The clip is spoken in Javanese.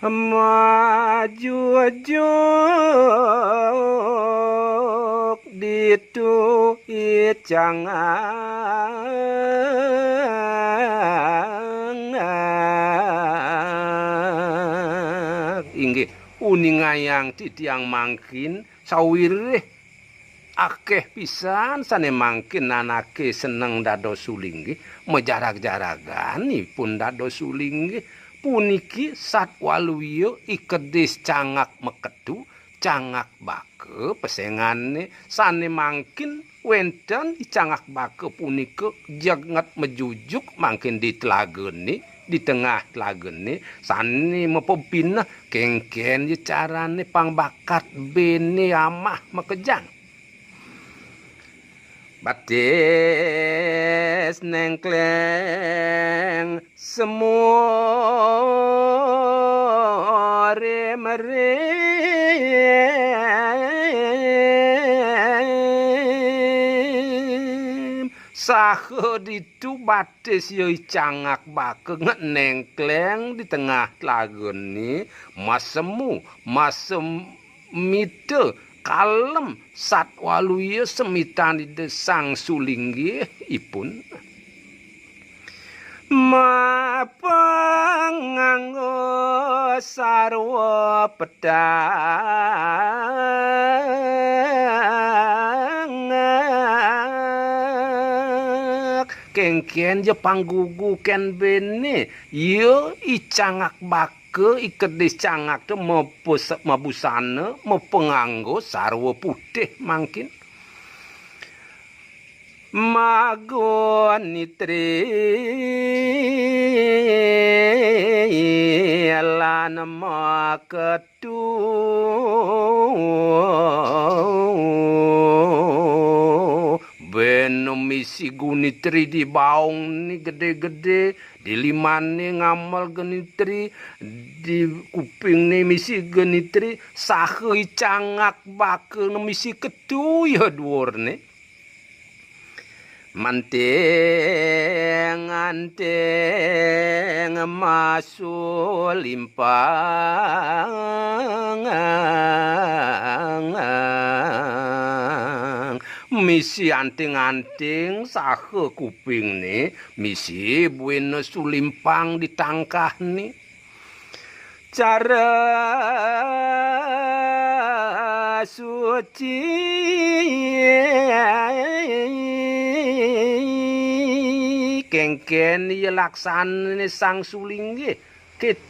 maju juk ditu icangang inggih uningayang titiang mangkin sawireh akeh pisan sane mangkin anake seneng dados suling nggih mejarag-jaraganipun dados suling nggih puniki Satwaluya ikedis cangak mekedu cangak bake pesengane sane mangkin wenten cangak bake punika jenget mejujuk mangkin ditlageni di tengah tlagene sane mepepineh kengken carane pangbakat bene amah mekejang batis nengkleng semua merem saha ditu batis yoi cangak bake nengkleng di tengah tlagene masemu masemite kalem Satwaluya semitani desang sulinggih ipun mapanganggo sarwa pedang kengken je panggugu ken bene yo icangak bake ikedis cangak tu mabusana mepenganggo sarwa putih mangkin magon nitri lan maketu ben misi gunitri di baung ni gede-gede di limane ngamal genitri di kuping ni misi genitri saha cangak bake misi ketu ya dhuwur ni manteng masuk limpang misi anting-anting saha kuping ni misi buena sulimpang ditangkah ni cara suci kengken ya laksane sang suling nggih kedo